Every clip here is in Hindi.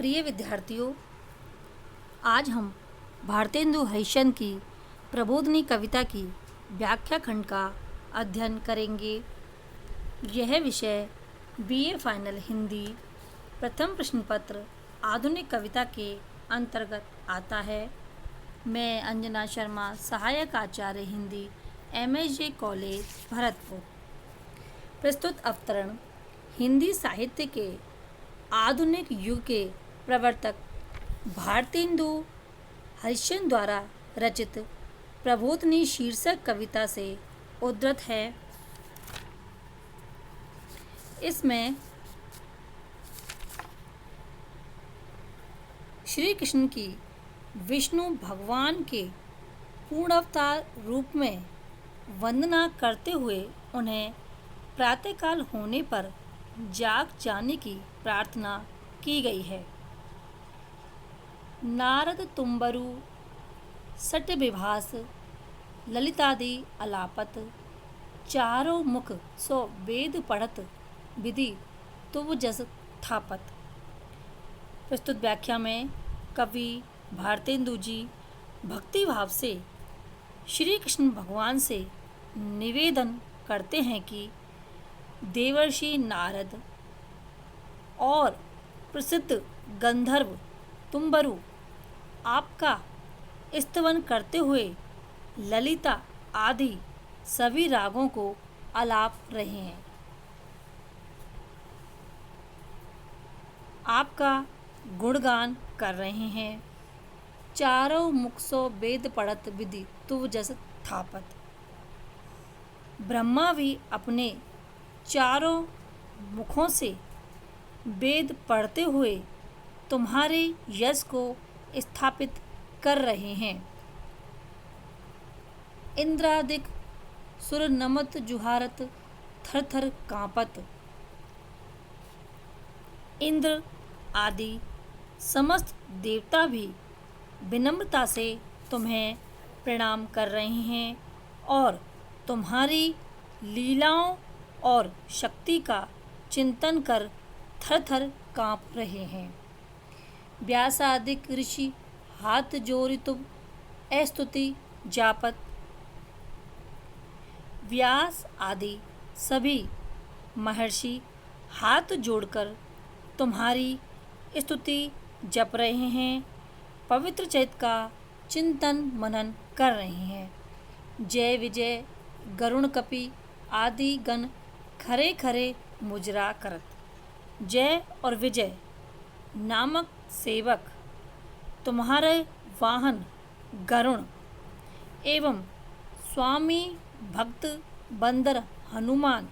प्रिय विद्यार्थियों, आज हम भारतेंदु हरिश्चंद्र की प्रबोधिनी कविता की व्याख्या खंड का अध्ययन करेंगे। यह विषय बीए फाइनल हिंदी प्रथम प्रश्न पत्र आधुनिक कविता के अंतर्गत आता है। मैं अंजना शर्मा, सहायक आचार्य हिंदी, MSJ कॉलेज भरतपुर। प्रस्तुत अवतरण हिंदी साहित्य के आधुनिक युग के प्रवर्तक भारतेंदु हरिश्चंद्र द्वारा रचित प्रबोधिनी शीर्षक कविता से उद्धृत है। इसमें श्री कृष्ण की विष्णु भगवान के पूर्ण अवतार रूप में वंदना करते हुए उन्हें प्रातःकाल होने पर जाग जाने की प्रार्थना की गई है। नारद तुम्बरु सट विभास ललितादि अलापत, चारों मुख सो वेद पढ़त, विधि तुव जस थापत। प्रस्तुत व्याख्या में कवि भारतेंदु जी भक्ति भाव से श्री कृष्ण भगवान से निवेदन करते हैं कि देवर्षि नारद और प्रसिद्ध गंधर्व तुम्बरु आपका स्तवन करते हुए ललिता आदि सभी रागों को आलाप रहे हैं। आपका गुणगान कर रहे हैं। चारों मुख सो वेद पढ़त, विधि तुव जस थापत। ब्रह्मा भी अपने चारों मुखों से वेद पढ़ते हुए तुम्हारे यश को स्थापित कर रहे हैं। इंद्रादिक सुर नमत जुहारत, थर थर कांपत। इंद्र आदि समस्त देवता भी विनम्रता से तुम्हें प्रणाम कर रहे हैं और तुम्हारी लीलाओं और शक्ति का चिंतन कर थर थर काँप रहे हैं। व्यासादिक ऋषि हाथ जोड़ि तुम स्तुति जापत। व्यास आदि सभी महर्षि हाथ जोड़कर तुम्हारी स्तुति जप रहे हैं, पवित्र चरित्र का चिंतन मनन कर रहे हैं। जय विजय गरुण कपि आदि गण खरे खरे मुजरा करत। जय और विजय नामक सेवक तुम्हारे वाहन गरुण एवं स्वामी भक्त बंदर हनुमान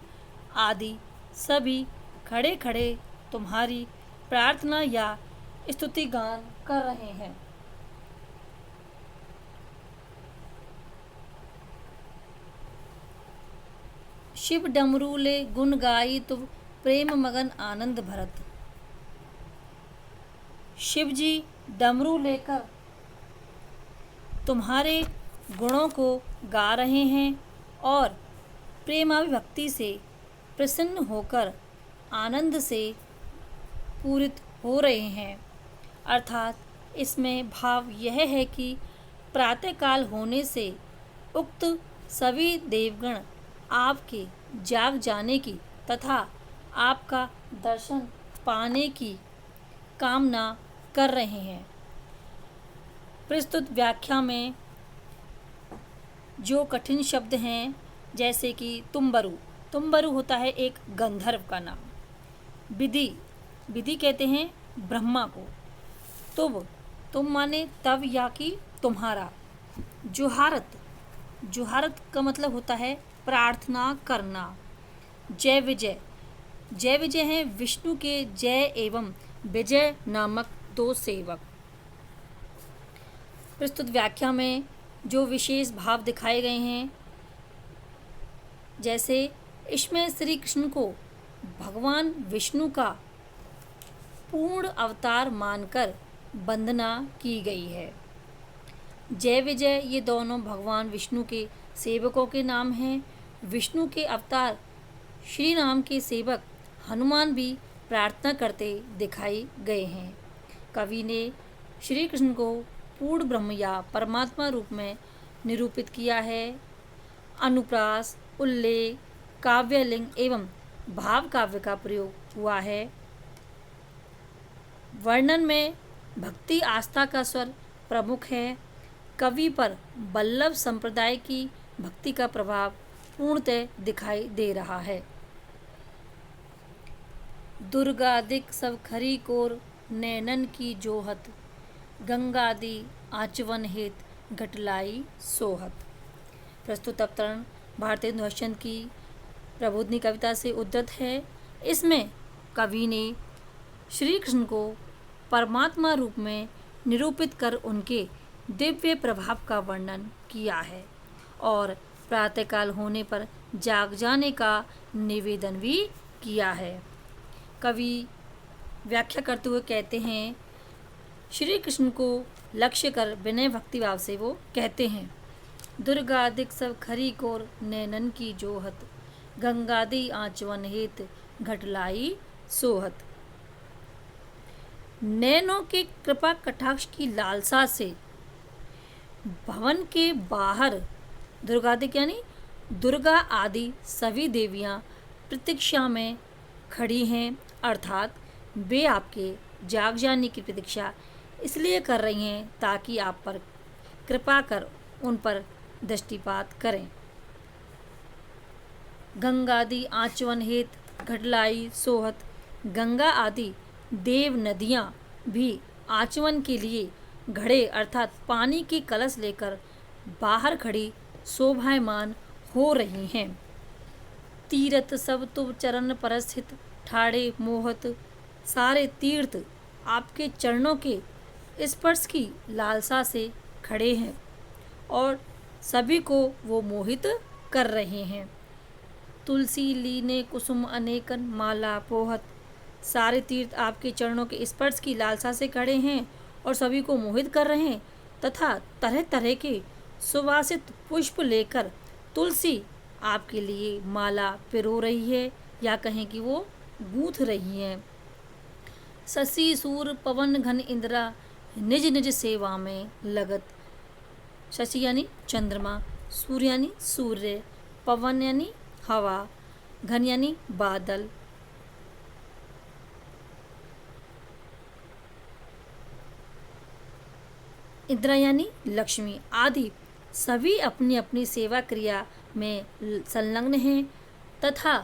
आदि सभी खड़े खड़े तुम्हारी प्रार्थना या स्तुति गान कर रहे हैं। शिव डमरू ले गुण गाई तुम प्रेम मगन आनंद भरत। शिव जी डमरू लेकर तुम्हारे गुणों को गा रहे हैं और प्रेमाभिभक्ति से प्रसन्न होकर आनंद से पूरित हो रहे हैं। अर्थात इसमें भाव यह है कि प्रातःकाल होने से उक्त सभी देवगण आपके जाग जाने की तथा आपका दर्शन पाने की कामना कर रहे हैं। प्रस्तुत व्याख्या में जो कठिन शब्द हैं, जैसे कि तुम्बरु, तुम्बरु होता है एक गंधर्व का नाम। विधि, विधि कहते हैं ब्रह्मा को। तुम माने तव या कि तुम्हारा। जुहारत, जुहारत का मतलब होता है प्रार्थना करना। जय विजय, जय विजय हैं विष्णु के जय एवं विजय नामक दो सेवक। प्रस्तुत व्याख्या में जो विशेष भाव दिखाए गए हैं, जैसे इसमें श्री कृष्ण को भगवान विष्णु का पूर्ण अवतार मानकर वंदना की गई है। जय विजय ये दोनों भगवान विष्णु के सेवकों के नाम हैं। विष्णु के अवतार श्री राम के सेवक हनुमान भी प्रार्थना करते दिखाई गए हैं। कवि ने श्री कृष्ण को पूर्ण ब्रह्म या परमात्मा रूप में निरूपित किया है। अनुप्रास, उल्लेख, काव्यलिंग एवं भाव काव्य का प्रयोग हुआ है। वर्णन में भक्ति आस्था का स्वर प्रमुख है। कवि पर वल्लभ संप्रदाय की भक्ति का प्रभाव पूर्णतः दिखाई दे रहा है। दुर्गादिक सब खरी कोर नैनन की जोहत, गंगादि आचवन हेत घटलाई सोहत। प्रस्तुत अवतरण भारतेंदु हरिश्चंद्र की प्रबोधिनी कविता से उद्धृत है। इसमें कवि ने श्री कृष्ण को परमात्मा रूप में निरूपित कर उनके दिव्य प्रभाव का वर्णन किया है और प्रातःकाल होने पर जाग जाने का निवेदन भी किया है। कवि व्याख्या करते हुए कहते हैं, श्री कृष्ण को लक्ष्य कर विनय भक्तिभाव से वो कहते हैं, दुर्गादिक सब खरी कोर नैनन की जोहत, गंगादि आचवन हेत घटलाई सोहत। नैनों के कृपा कटाक्ष की लालसा से भवन के बाहर दुर्गादिक यानी दुर्गा आदि सभी देवियां प्रतीक्षा में खड़ी हैं, अर्थात वे आपके जाग जाने की प्रतीक्षा इसलिए कर रही हैं ताकि आप पर कृपा कर उन पर दृष्टिपात करें। गंगादि आचवन हेत घटलाई सोहत, गंगा आदि देव नदियाँ भी आचमन के लिए घड़े अर्थात पानी की कलश लेकर बाहर खड़ी शोभायमान हो रही हैं। तीर्थ सब तुम चरण पर स्थित ठाड़े मोहत, सारे तीर्थ आपके चरणों के स्पर्श की लालसा से खड़े हैं और सभी को वो मोहित कर रहे हैं। तुलसी लीने कुसुम अनेकन माला पोहत, सारे तीर्थ आपके चरणों के स्पर्श की लालसा से खड़े हैं और सभी को मोहित कर रहे हैं तथा तरह तरह के सुवासित पुष्प लेकर तुलसी आपके लिए माला पिरो रही है या कहें कि वो गूंथ रही हैं। शशि सूर पवन घन इंद्रा निज निज सेवा में लगत, शशि यानी चंद्रमा, सूर्य यानी सूर्य, पवन यानी हवा, घन यानी बादल, इंद्रा यानी लक्ष्मी आदि सभी अपनी अपनी सेवा क्रिया में संलग्न हैं तथा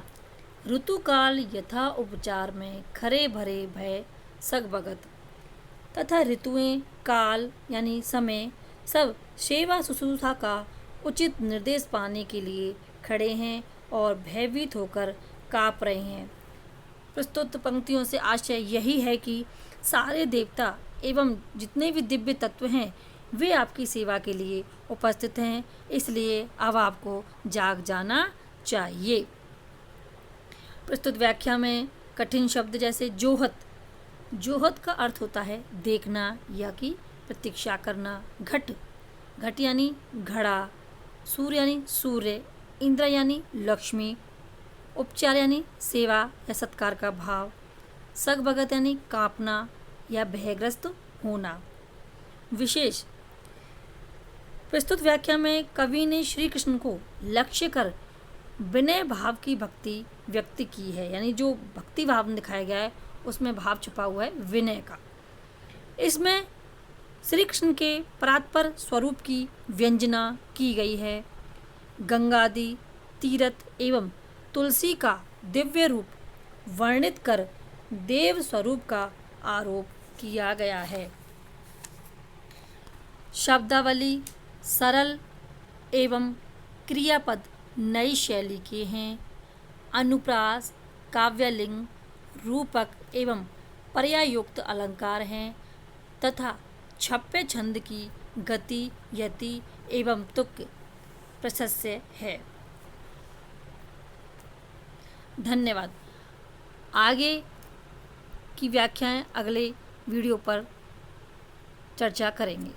ऋतुकाल यथा उपचार में खरे भरे भय सगभगत, तथा ऋतुएं काल यानी समय सब सेवा शुश्रूषा का उचित निर्देश पाने के लिए खड़े हैं और भयभीत होकर काँप रहे हैं। प्रस्तुत पंक्तियों से आशय यही है कि सारे देवता एवं जितने भी दिव्य तत्व हैं वे आपकी सेवा के लिए उपस्थित हैं, इसलिए अब आपको जाग जाना चाहिए। प्रस्तुत व्याख्या में कठिन शब्द जैसे जोहत, जोहत का अर्थ होता है देखना या कि प्रतीक्षा करना। घट, घट यानी घड़ा, सूर्य यानी सूर्य, इंद्र यानी लक्ष्मी, उपचार यानी सेवा या सत्कार का भाव, सगभगत यानी कांपना या भयग्रस्त होना। विशेष प्रस्तुत व्याख्या में कवि ने श्री कृष्ण को लक्ष्य कर विनय भाव की भक्ति व्यक्त की है, यानी जो भक्ति भाव दिखाया गया है उसमें भाव छुपा हुआ है विनय का। इसमें श्री कृष्ण के परात्पर स्वरूप की व्यंजना की गई है। गंगादि तीर्थ एवं तुलसी का दिव्य रूप वर्णित कर देव स्वरूप का आरोप किया गया है। शब्दावली सरल एवं क्रियापद नई शैली के हैं। अनुप्रास, काव्यलिंग, रूपक एवं पर्यायुक्त अलंकार हैं तथा छप्पे छंद की गति, यति एवं तुक प्रशस्य है। धन्यवाद। आगे की व्याख्याएं अगले वीडियो पर चर्चा करेंगे।